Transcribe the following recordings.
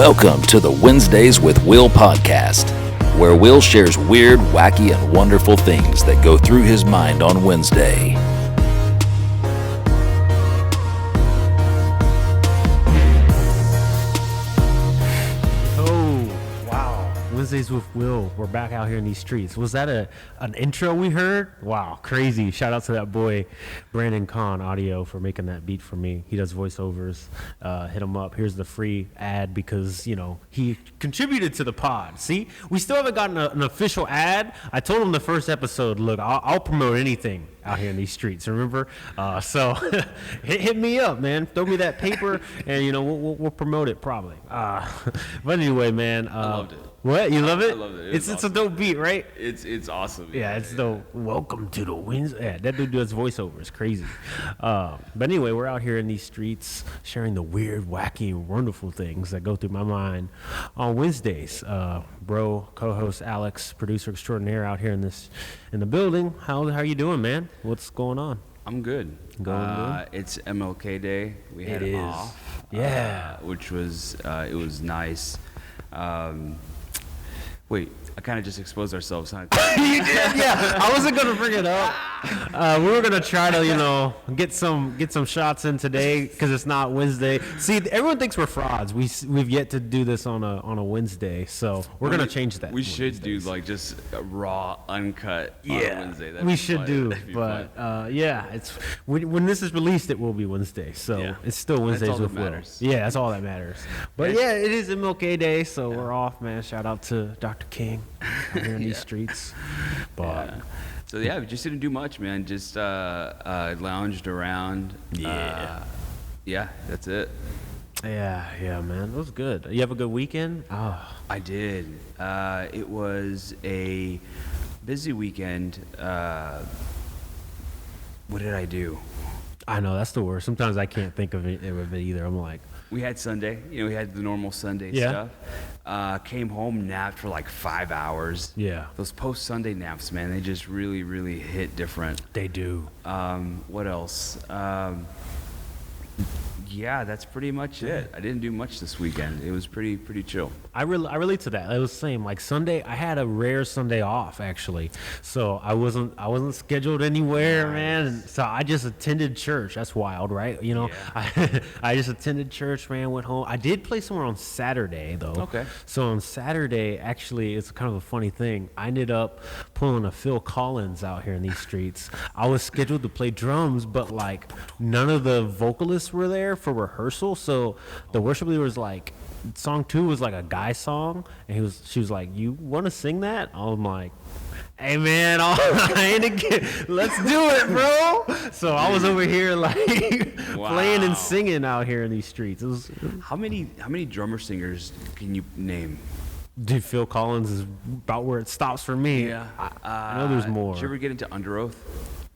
Welcome to the Wednesdays with Will podcast, where Will shares weird, wacky, and wonderful things that go through his mind on Wednesday. Wednesdays with Will. We're back out here in these streets. Was that an intro we heard? Wow, crazy. Shout out to that boy, Brandon Conn, audio, for making that beat for me. He does voiceovers. Hit him up. Here's the free ad because, you know, he contributed to the pod. See, we still haven't gotten an official ad. I told him the first episode, look, I'll promote anything out here in these streets, remember? So hit me up, man. Throw me that paper and, you know, we'll promote it probably. But anyway, man. I loved it. What? You love it? I loved it. It's awesome. a dope beat, right? It's awesome. Yeah, it's dope. Welcome to the Wednesday. Yeah, that dude does voiceovers. Crazy. But anyway, we're out here in these streets sharing the weird, wacky, and wonderful things that go through my mind on Wednesdays. Bro, co-host Alex, producer extraordinaire out here in the building. How you doing, man? What's going on? I'm good. Good? It's MLK Day. We had it off. Yeah. Which was it was nice. Wait, I kind of just exposed ourselves, huh? You did, yeah. I wasn't gonna bring it up. We were gonna try to, you know, get some shots in today because it's not Wednesday. See, everyone thinks we're frauds. We've yet to do this on a Wednesday, so we're gonna change that. We should do like just a raw, uncut on a Wednesday. We should do, but yeah, it's when this is released, it will be Wednesday. So it's still Wednesdays with Will. Yeah, that's all that matters. But yeah, it is MLK Day, so we're off, man. Shout out to Dr. King out here in these streets. But so yeah, we just didn't do much, man. Just lounged around. Yeah, that's it. Yeah, man. It was good. You have a good weekend? Oh. I did. It was a busy weekend. What did I do? I know, that's the worst. Sometimes I can't think of it either. I'm like... We had Sunday. You know, we had the normal Sunday stuff. Came home, napped for like 5 hours. Yeah. Those post-Sunday naps, man, they just really, really hit different. They do. What else? Yeah, that's pretty much it. I didn't do much this weekend. It was pretty chill. I relate to that. It was the same. Like Sunday, I had a rare Sunday off actually, so I wasn't scheduled anywhere, man. So I just attended church. That's wild, right? You know, I just attended church, man. Went home. I did play somewhere on Saturday though. Okay. So on Saturday, actually, it's kind of a funny thing. I ended up pulling a Phil Collins out here in these streets. I was scheduled to play drums, but like none of the vocalists were there for rehearsal, so the worship leader was like, song 2 was like a guy song, and she was like, you want to sing that? I'm like, hey man, let's do it, bro. So I was over here like playing and singing out here in these streets. It was how many drummer singers can you name? Dude, Phil Collins is about where it stops for me. Yeah. I know there's more. Did you ever get into Under Oath?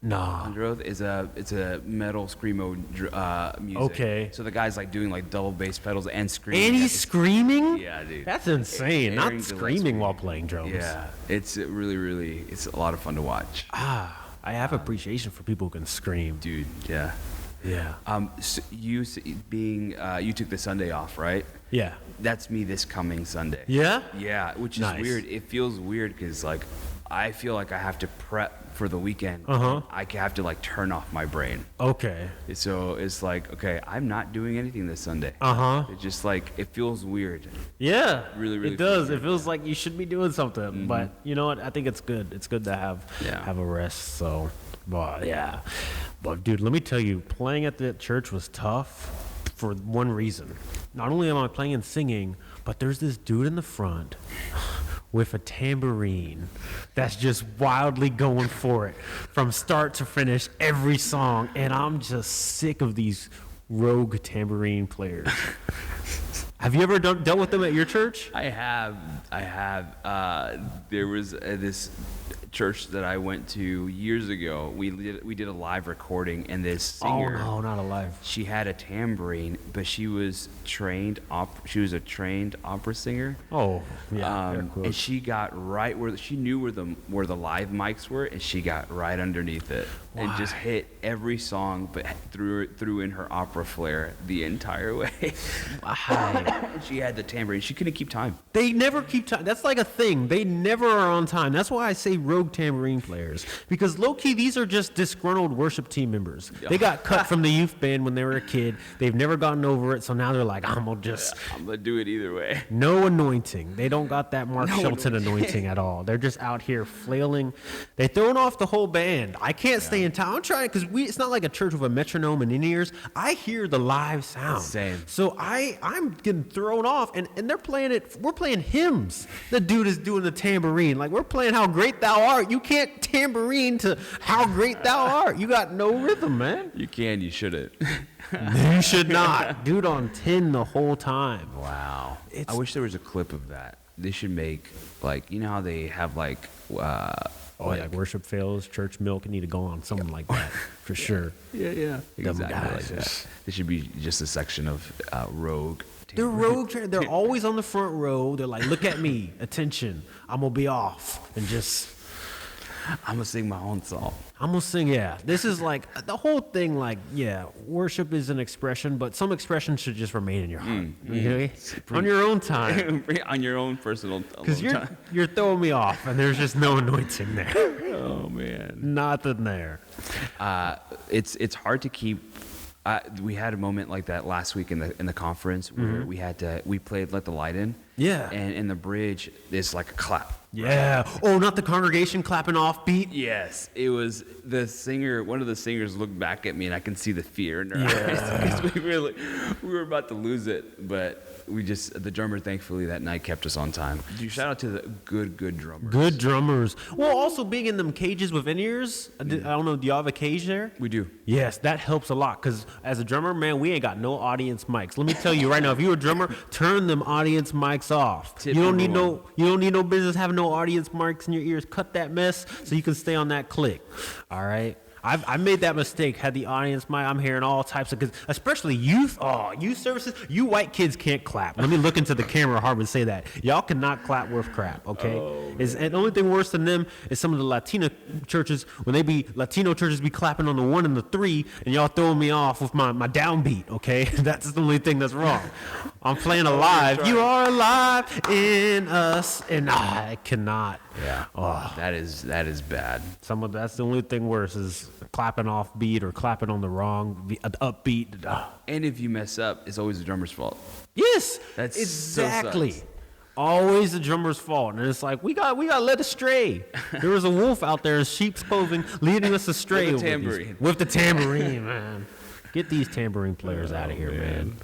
No. Under Oath it's a metal screamo music. Okay. So the guy's like doing like double bass pedals and screaming. And he's screaming? Yeah, dude. That's insane. Not screaming while playing drums. Yeah. It's really it's a lot of fun to watch. I have appreciation for people who can scream. Dude, yeah. Yeah. So you took the Sunday off, right? Yeah. That's me this coming Sunday. Yeah? Yeah, which is weird. It feels weird because like I feel like I have to prep for the weekend. I have to like turn off my brain. Okay. So it's like, okay, I'm not doing anything this Sunday. It's just like, it feels weird. Yeah. Really it does. It feels like you should be doing something. But you know what? I think it's good. It's good to have a rest. So, but yeah. But dude, let me tell you, playing at the church was tough for one reason. Not only am I playing and singing, but there's this dude in the front with a tambourine that's just wildly going for it from start to finish every song, and I'm just sick of these rogue tambourine players. Have you ever dealt with them at your church? I have. There was this church that I went to years ago, we did a live recording, and this singer. Oh no, not alive. She had a tambourine, but she was a trained opera singer. Oh yeah, and she got right where she knew where the live mics were, and she got right underneath it and just hit every song, but threw in her opera flair the entire way. She had the tambourine. She couldn't keep time. They never keep time. That's like a thing. They never are on time. That's why I say rogue tambourine players. Because low-key, these are just disgruntled worship team members. They got cut from the youth band when they were a kid. They've never gotten over it, so now they're like, I'm going to do it either way. No anointing. They don't got that Mark Shelton anointing at all. They're just out here flailing. They're throwing off the whole band. I can't stay in time. I'm trying, because it's not like a church with a metronome and in-ears. I hear the live sound. Same. So I'm getting thrown off, and they're playing it. We're playing hymns. The dude is doing the tambourine. Like, we're playing How Great Thou Art. You can't tambourine to How Great Thou Art. You got no rhythm, man. You can, you shouldn't. You should not. Dude on 10 the whole time. Wow. I wish there was a clip of that. They should make, like, you know how they have, like worship fails, church milk, need to go on something like that for sure. Yeah. Exactly guys, like that. There should be just a section of rogue. They're rogue. They're always on the front row. They're like, look at me, attention. I'm gonna be off and just. I'm gonna sing my own song. I'm gonna sing. Yeah, this is like the whole thing. Like, yeah, worship is an expression, but some expression should just remain in your heart. Okay? On your own time, on your own personal. Because you're throwing me off, and there's just no anointing there. Oh man, nothing there. It's hard to keep. We had a moment like that last week in the conference where we played "Let the Light In." Yeah, and in the bridge is like a clap. Yeah. Right? Oh, not the congregation clapping off beat. Yes, it was the singer. One of the singers looked back at me, and I can see the fear in her eyes. We were about to lose it, but the drummer thankfully that night kept us on time. Shout out to the good drummers. Good drummers. Well, also being in them cages with in-ears. I don't know. Do y'all have a cage there? We do. Yes, that helps a lot. Because as a drummer, man, we ain't got no audience mics. Let me tell you right now, if you're a drummer, turn them audience mics off. You don't need no business having no audience mics in your ears. Cut that mess so you can stay on that click. All right. I made that mistake. Had the audience mic. I'm hearing all types of, especially youth. Oh, youth services. You white kids can't clap. Let me look into the camera hard and say that y'all cannot clap worth crap. Okay. And the only thing worse than them is some of the Latino churches when Latino churches be clapping on the 1 and the 3, and y'all throwing me off with my downbeat. Okay, that's the only thing that's wrong. I'm playing alive. You are alive in us, and I cannot. Yeah. Oh, that is bad. That's the only thing worse is clapping off beat or clapping on the wrong upbeat. And if you mess up, it's always the drummer's fault. Yes, that's exactly. So always the drummer's fault, and it's like we got led astray. There was a wolf out there in sheep's clothing leading us astray with the tambourine, man. Get these tambourine players out of here, man.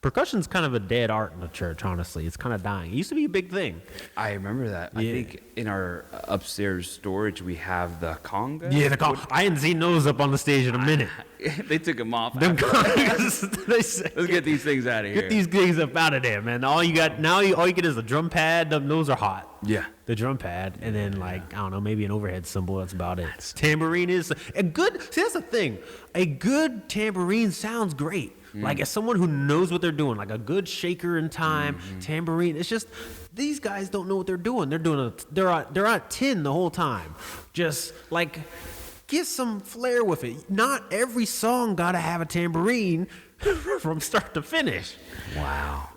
Percussion's kind of a dead art in the church, honestly. It's kind of dying. It used to be a big thing. I remember that. Yeah. I think in our upstairs storage, we have the conga. Yeah, the conga. I hadn't seen those up on the stage in a minute. They took them off. Them congas. Let's get these things out of here. Get these things up out of there, man. All you get is a drum pad. Those are hot. Yeah. The drum pad, and then I don't know, maybe an overhead cymbal. That's about it. Tambourine is a good. See, that's the thing. A good tambourine sounds great. Like as someone who knows what they're doing, like a good shaker in time, tambourine. It's just these guys don't know what they're doing. They're at 10 the whole time. Just like get some flair with it. Not every song gotta have a tambourine from start to finish. Wow.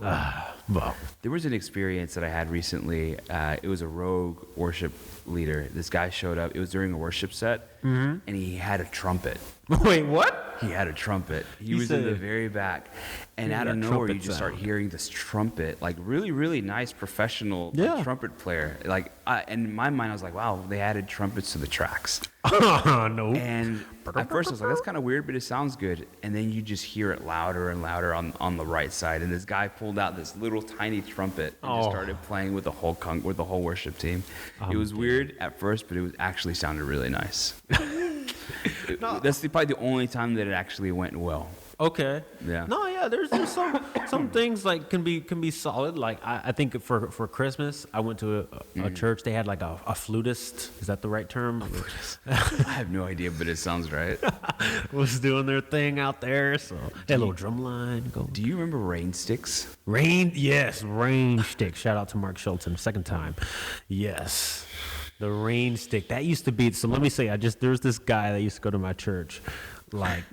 Well, there was an experience that I had recently. It was a rogue worship leader. This guy showed up. It was during a worship set, and he had a trumpet. Wait, what? He had a trumpet. He was in the very back, and out of nowhere, you just start hearing this trumpet, like really, really nice professional trumpet player. Like, in my mind, I was like, wow, they added trumpets to the tracks. No. And at first, I was like, that's kind of weird, but it sounds good. And then you just hear it louder and louder on the right side. And this guy pulled out this little tiny trumpet and just started playing with the whole worship team. It was weird at first, but it actually sounded really nice. That's probably the only time that it actually went well. Okay. Yeah. No, yeah. There's some things like can be solid. Like I think for Christmas, I went to a church. They had like a flutist. Is that the right term? I have no idea, but it sounds right. Was doing their thing out there. So they had a little drum line going. Do you remember rain sticks? Rain stick. Shout out to Mark Schulten, second time. Yes. The rain stick. That used to be, so let me say, there was this guy that used to go to my church. Like,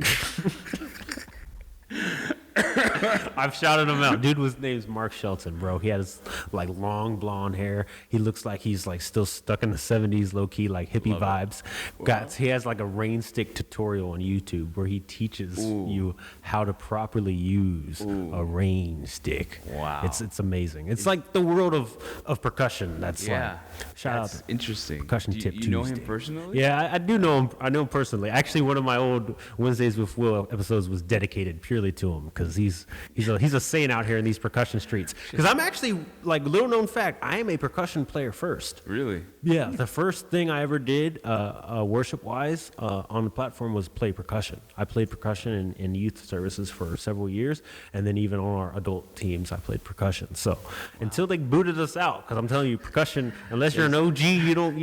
I've shouted him out. Dude, his name's Mark Shelton, bro. He has like long blonde hair. He looks like he's like still stuck in the 70s, low key, like hippie vibes. He has like a rain stick tutorial on YouTube where he teaches you how to properly use a rain stick. Wow. It's amazing. It's like the world of percussion. That's like, shout out. Interesting. Percussion tip You know him Tuesday. personally? Yeah, I do know him. I know him personally. Actually, one of my old Wednesdays with Will episodes was dedicated purely to him because he's a saint out here in these percussion streets. Because I'm actually, like, little known fact, I am a percussion player first. Really? Yeah, the first thing I ever did worship-wise on the platform was play percussion. I played percussion in youth services for several years, and then even on our adult teams, I played percussion. So until they booted us out, because I'm telling you, percussion, unless you're an OG, you don't.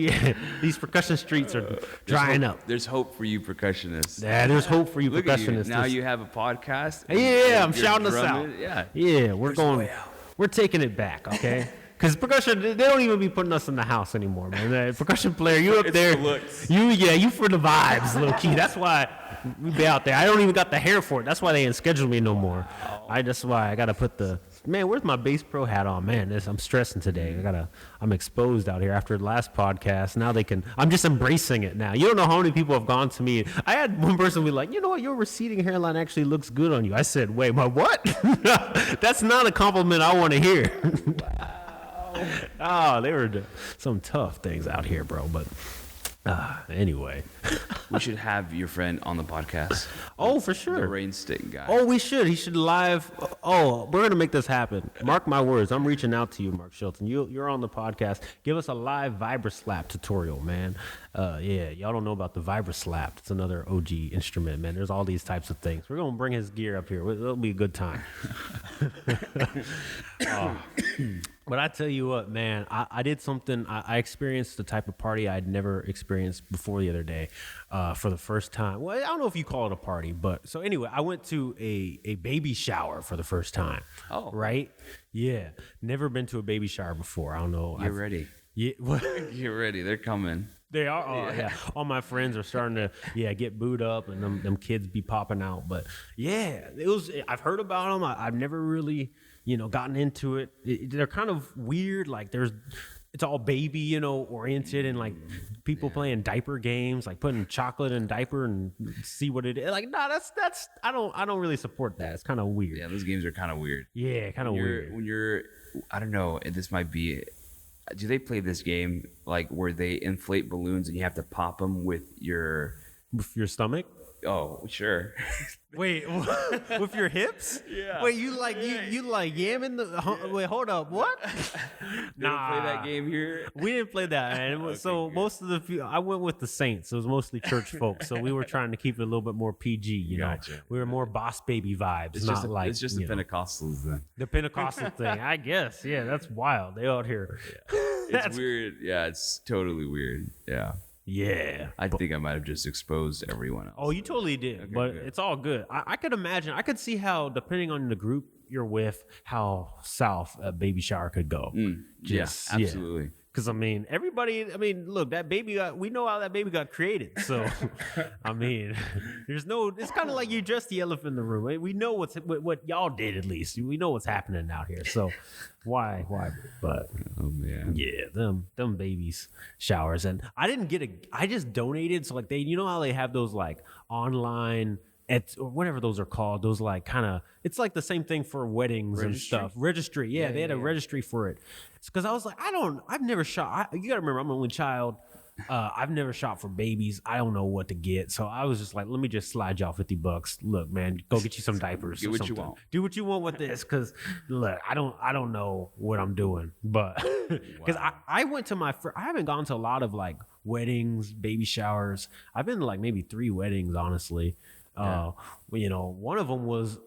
These percussion streets are drying up. There's hope for you percussionists. Yeah, there's hope for you Look at you. percussionists. Now you have a podcast. Yeah, I'm You're shouting us out. drumming. Yeah. Yeah, we're taking it back, okay? Because percussion, they don't even be putting us in the house anymore, man. The percussion player, you up It's there, the looks. you for the vibes, low key. That's why we be out there. I don't even got the hair for it. That's why they ain't scheduled me no more. That's why I gotta put man. Where's my bass pro hat on, man? I'm stressing today. I'm exposed out here after the last podcast. Now I'm just embracing it now. You don't know how many people have gone to me. I had one person be like, you know what, your receding hairline actually looks good on you. I said, wait, my what? That's not a compliment I want to hear. Oh, they were some tough things out here, bro. But anyway, We should have your friend on the podcast. oh, for sure. The rain stick guy. Oh, we should. He should live. Oh, we're gonna make this happen. Mark my words. I'm reaching out to you, Mark Shelton. You're on the podcast. Give us a live vibra-slap tutorial, man. Yeah, y'all don't know about the vibra-slap. It's another OG instrument, man. There's all these types of things. We're gonna bring his gear up here. It'll be a good time. But I tell you what, man, I did something. I experienced the type of party I'd never experienced before the other day for the first time. Well, I don't know if you call it a party, but so anyway, I went to a baby shower for the first time. Oh. Right? Yeah. Never been to a baby shower before. I don't know. Get ready. Yeah. What? Get ready. They're coming. They are. Oh, yeah. All my friends are starting to, get booed up and them kids be popping out. But yeah, I've heard about them. I've never really, gotten into it. They're kind of weird. Like it's all baby, oriented and like people playing diaper games, like putting chocolate in a diaper and see what it is. Like, nah, that's, I don't really support that. It's kind of weird. Yeah, those games are kind of weird. Yeah, kind of weird. When you're, I don't know, this might be, do they play this game like where they inflate balloons and you have to pop them with your stomach? Oh, sure. Wait, with your hips? Yeah. Wait, you like yamming the? Wait, hold up, what? Nah. Play that game here. We didn't play that, man. Okay, so good. most of I went with the Saints. It was mostly church folks, so we were trying to keep it a little bit more PG. You Gotcha. know, we were more boss baby vibes. It's not like it's just the Pentecostals then. the Pentecostal thing. I guess, yeah, that's wild. They out here. It's weird. Yeah, it's totally weird. Yeah. Yeah. I think I might have just exposed everyone else. Oh, you totally did, Okay, but good. it's all good. I could imagine. I could see how, depending on the group you're with, how south a baby shower could go. Yes, absolutely. Because everybody. Look, that baby we know how that baby got created. So, there's no. It's kind of like you dressed the elephant in the room. We know what y'all did at least. We know what's happening out here. So, why? But Oh man. yeah, them babies showers, and I just donated. So like how they have those like online or whatever those are called. Those like kind of, it's like the same thing for weddings and stuff. Registry, yeah, they had a registry for it. Because I was like, I've never shot. You gotta remember, I'm an only child. I've never shot for babies. I don't know what to get. So I was just like, let me just slide y'all $50. Look, man, go get you some diapers. Get or what you something. want. Do what you want with this. Cause look, I don't know what I'm doing, but because I went to I haven't gone to a lot of like weddings, baby showers. I've been to like maybe 3 weddings, honestly. One of them was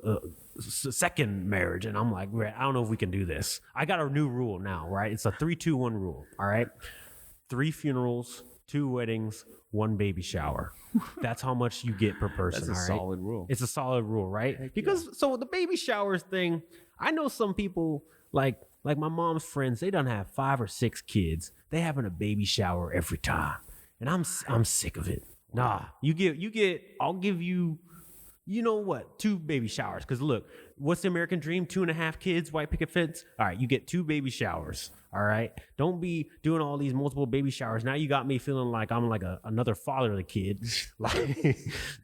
second marriage, and I'm like, I don't know if we can do this. I got a new rule now, right? It's a 3-2-1 rule. All right, 3 funerals, 2 weddings, 1 baby shower. That's how much you get per person. That's a solid rule. It's a solid rule, right? Because so the baby showers thing, I know some people like my mom's friends. They done have 5 or 6 kids. They having a baby shower every time, and I'm sick of it. Nah, you get. I'll give you. You know what? 2 baby showers. Because look, what's the American dream? 2.5 kids, white picket fence. All right, you get 2 baby showers. All right. Don't be doing all these multiple baby showers. Now you got me feeling like I'm like another father of the kid. Like,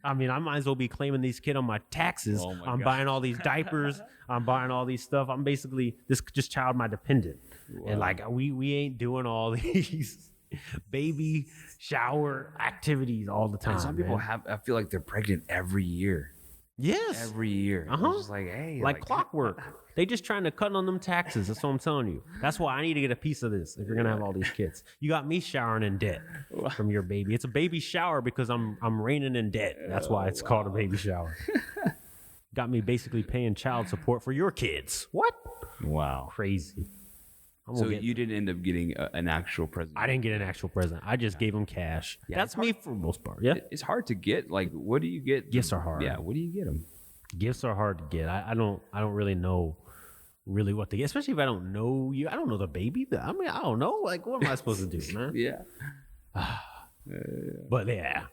I mean, I might as well be claiming these kids on my taxes. Oh my I'm God. buying all these diapers. I'm buying all these stuff. I'm basically this child my dependent. Wow. And like we ain't doing all these baby shower activities all the time. And some people man. I feel like they're pregnant every year. Yes. Every year. Uh-huh. It's just like, hey. Like clockwork. They just trying to cut on them taxes. That's what I'm telling you. That's why I need to get a piece of this if you're going to have all these kids. You got me showering in debt from your baby. It's a baby shower because I'm reigning in debt. That's why it's called a baby shower. Got me basically paying child support for your kids. What? Wow. Crazy. So you didn't end up getting an actual present? I didn't get an actual present. I just gave them cash. Yeah, That's me for the most part. Yeah. It's hard to get. Like, what do you get? Gifts are hard. Yeah. What do you get them? Gifts are hard to get. I don't really know really what to get, especially if I don't know you. I don't know the baby. I mean, I don't know. Like, what am I supposed to do, man? Yeah. But yeah,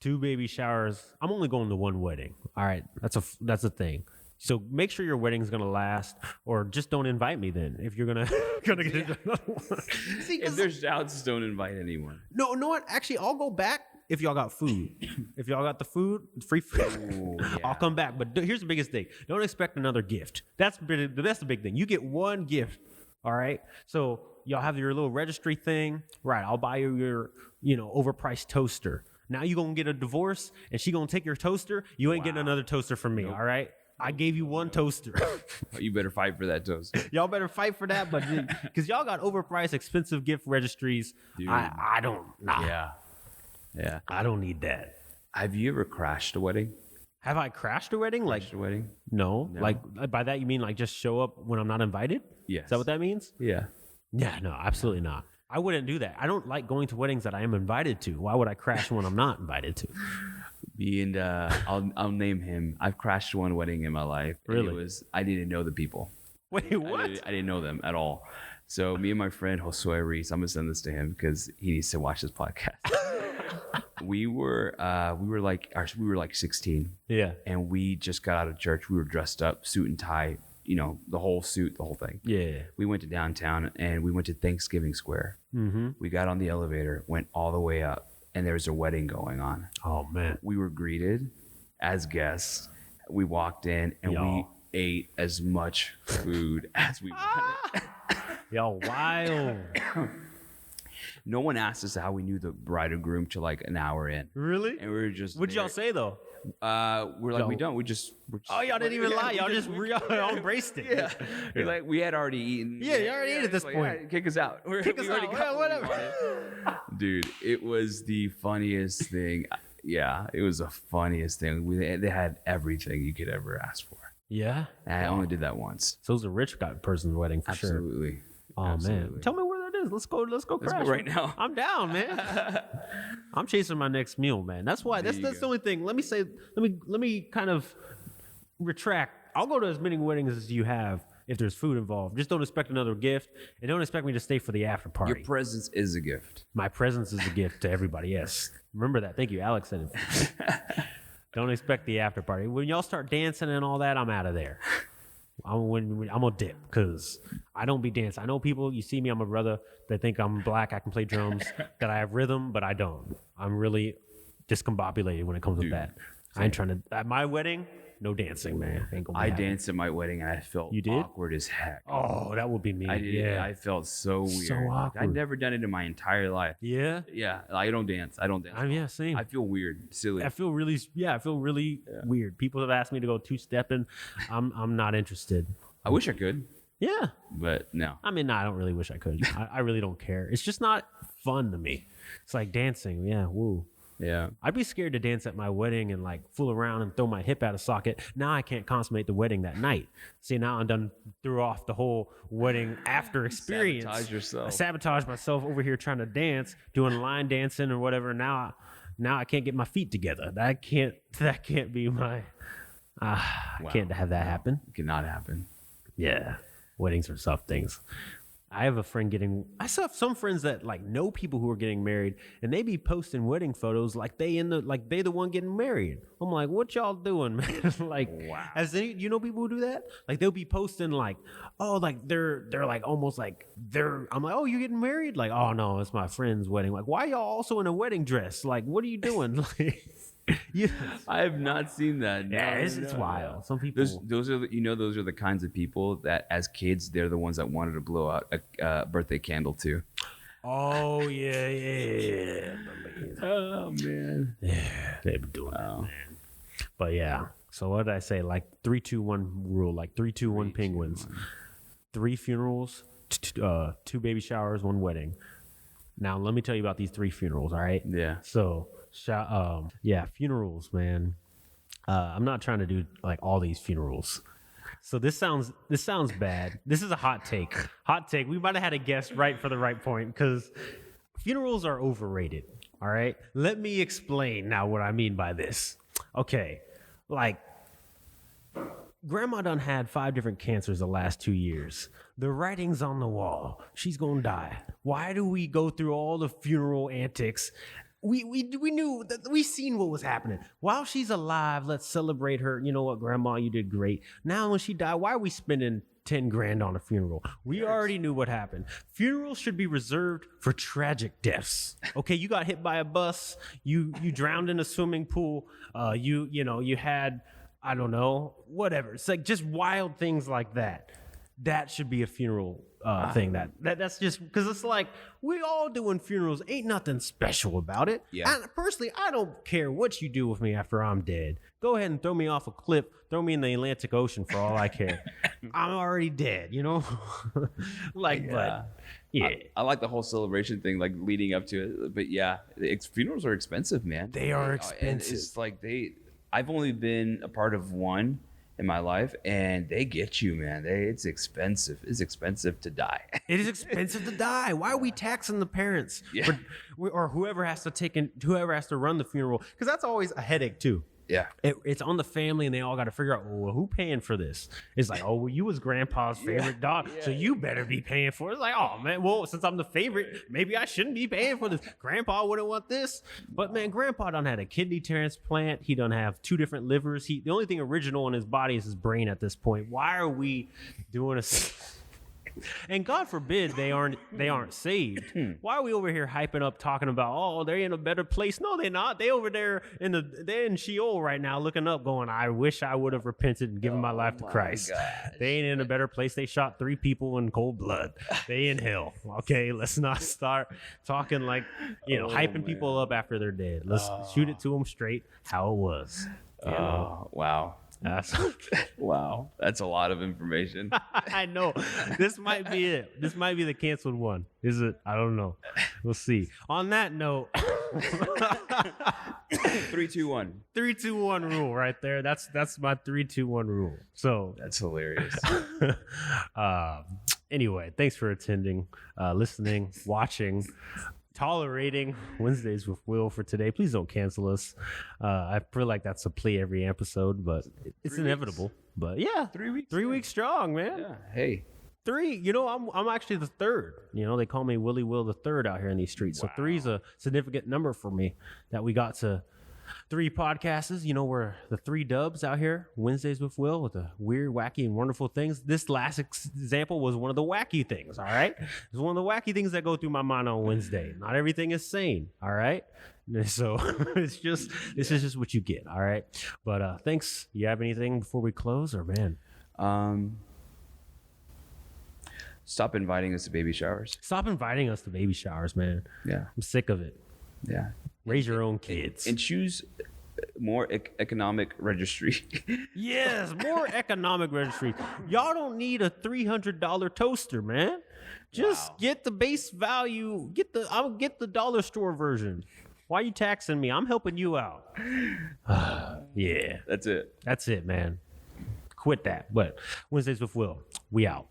2 baby showers. I'm only going to 1 wedding. All right, that's a thing. So make sure your wedding's gonna last, or just don't invite me then. If you're gonna get another one. See, If there's doubts, don't invite anyone. no, what? Actually, I'll go back if y'all got food. If y'all got the food, free food, Ooh, yeah. I'll come back. But here's the biggest thing: don't expect another gift. That's the big thing. You get 1 gift. All right. So y'all have your little registry thing, right? I'll buy you your overpriced toaster. Now you gonna get a divorce, and she gonna take your toaster. You ain't getting another toaster from me. All right. I gave you 1 toaster. You better fight for that toast. Y'all better fight for that, but because y'all got overpriced, expensive gift registries. Dude. I don't. Nah, Yeah. I don't need that. Have you ever crashed a wedding? Have I crashed a wedding? Like, Crashed a wedding? no. Like by that you mean like just show up when I'm not invited? Yes. Is that what that means? Yeah. Yeah, no, absolutely not. I wouldn't do that. I don't like going to weddings that I am invited to. Why would I crash when I'm not invited to? Me and I'll name him. I've crashed 1 wedding in my life. And Really? I didn't know the people. Wait, what? I didn't know them at all. So me and my friend Josue Reese, I'm gonna send this to him because he needs to watch this podcast. we were like 16. Yeah. And we just got out of church. We were dressed up, suit and tie, the whole suit, the whole thing. Yeah. We went to downtown and we went to Thanksgiving Square. Mm-hmm. We got on the elevator, went all the way up, and there was a wedding going on. Oh man. We were greeted as guests. We walked in and we ate as much food as we wanted. Y'all wild. No one asked us how we knew the bride and groom till like an hour in. Really? And we were just What'd y'all say though? we're like, Yo. we don't. We're just Oh, y'all didn't even lie. Y'all just y'all embraced it. Yeah. We're like, we had already eaten. Yeah, you already ate at this like, point. yeah, kick us out. Kick us We already out. got Yeah, what we whatever. wanted. Dude, it was the funniest thing. Yeah, it was the funniest thing. They had everything you could ever ask for. Yeah. And I only did that once. So it was a rich guy person's wedding for sure. Absolutely. Oh Absolutely. man. Tell me where that is. Let's go crash. go right now. I'm down, man. I'm chasing my next meal, man. That's why that's you the only thing. Let me kind of retract. I'll go to as many weddings as you have if there's food involved. Just don't expect another gift, and don't expect me to stay for the after party. Your presence is a gift. My presence is a gift to everybody. Yes. Remember that. Thank you. Alex said it. Don't expect the after party. When y'all start dancing and all that, I'm out of there. I'm gonna dip because I don't be dancing. I know people, you see me, I'm a brother. They think I'm black, I can play drums, that I have rhythm, but I don't. I'm really discombobulated when it comes to that. I ain't trying to, at my wedding, no dancing, man. Ain't gonna be I happening. danced at my wedding and I felt You did? awkward as heck. Oh, that would be me. I did. Yeah. I felt so weird. So awkward. I'd never done it in my entire life. Yeah. Yeah, I don't dance. Yeah, same. I feel weird, silly. I feel really weird. People have asked me to go 2-stepping. I'm not interested. I wish I could, Yeah. but no. I mean, no, I don't really wish I could. I really don't care. It's just not fun to me. It's like dancing. Yeah. Woo. Yeah. I'd be scared to dance at my wedding and like fool around and throw my hip out of socket. Now I can't consummate the wedding that night. See, now I'm done, threw off the whole wedding after experience. Sabotage yourself. I sabotage myself over here trying to dance, doing line dancing or whatever. Now I can't get my feet together. That can't be my. Wow. Can't have that happen. It cannot happen. Yeah, weddings are tough things. I have a friend I still have some friends that like know people who are getting married, and they be posting wedding photos like they the one getting married. I'm like, what y'all doing, man? Like, wow. You know people who do that? Like they'll be posting like, oh, like they're like almost like I'm like, oh, you getting married? Like, oh no, it's my friend's wedding. Like, why y'all also in a wedding dress? Like, what are you doing? Like, yeah. I have not seen that. Yeah, it's wild. Some people. Those are the kinds of people that as kids they're the ones that wanted to blow out a birthday candle too. Oh yeah. Oh man. Yeah, they've been doing that, man. But yeah. So what did I say? Like 3-2-1 rule. Like 3-2-1 penguins. 3 funerals, 2 baby showers, 1 wedding. Now let me tell you about these 3 funerals. All right. Yeah. So. Funerals, man. I'm not trying to do like all these funerals. So this sounds bad. This is a hot take. We might have had a guest right for the right point because funerals are overrated. All right. Let me explain now what I mean by this. Okay. Like grandma done had 5 different cancers the last 2 years. The writing's on the wall. She's going to die. Why do we go through all the funeral antics? We knew that we seen what was happening. While she's alive, let's celebrate her. You know what, Grandma, you did great. Now when she died, why are we spending $10,000 on a funeral? We already knew what happened. Funerals should be reserved for tragic deaths. Okay, you got hit by a bus. You drowned in a swimming pool. You had, I don't know, whatever. It's like just wild things like that. That should be a funeral thing. That's just because it's like we all doing funerals. Ain't nothing special about it. Yeah. Personally, I don't care what you do with me after I'm dead. Go ahead and throw me off a cliff. Throw me in the Atlantic Ocean for all I care. I'm already dead. You know, like yeah. But yeah. I like the whole celebration thing, like leading up to it. But yeah, funerals are expensive, man. They are expensive. And it's like I've only been a part of one in my life, and they get you, man. It's expensive. It's expensive to die. It is expensive to die. Why are we taxing the parents? Yeah. Or whoever has to run the funeral? Because that's always a headache too. Yeah. It's on the family, and they all got to figure out, well, who paying for this? It's like, oh, well, you was grandpa's favorite dog, so you better be paying for it. It's like, oh, man, well, since I'm the favorite, maybe I shouldn't be paying for this. Grandpa wouldn't want this. But, man, Grandpa done had a kidney transplant. He done have 2 different livers. The only thing original in his body is his brain at this point. Why are we doing a... And God forbid they aren't saved. Why are we over here hyping up, talking about, oh, they're in a better place? No, they're not. They over there they're in Sheol right now, looking up, going, I wish I would have repented and given my life to Christ. Gosh. They ain't in a better place. They shot 3 people in cold blood. They in hell. Okay, let's not start talking like, hyping people up after they're dead. Let's shoot it to them straight how it was. Wow. Wow, that's a lot of information. I know. This might be it. This might be the canceled one. Is it? I don't know. We'll see. On that note, 3-2-1. 3-2-1 rule right there. That's my 3-2-1 rule. So that's hilarious. Anyway, thanks for attending, listening, watching, tolerating Wednesdays with Will for today. Please don't cancel us. I feel like that's a play every episode, but it's inevitable. But yeah, 3 weeks. 3 weeks strong, man. Yeah. Hey. 3. I'm actually the 3rd. They call me Willie Will the 3rd out here in these streets. Wow. So 3 is a significant number for me that we got to 3 podcasts. We're the 3 dubs out here, Wednesdays with Will, with the weird, wacky, and wonderful things. This last example was one of the wacky things, all right? It's one of the wacky things that go through my mind on Wednesday. Not everything is sane, all right? So this is just what you get, all right? But thanks. You have anything before we close, or man? Stop inviting us to baby showers. Stop inviting us to baby showers, man. Yeah. I'm sick of it. Yeah. Raise your own kids. And choose more economic registry. Yes, more economic registry. Y'all don't need a $300 toaster, man. Just get the base value. I'll get the dollar store version. Why you taxing me? I'm helping you out. Yeah. That's it. That's it, man. Quit that. But Wednesdays with Will, we out.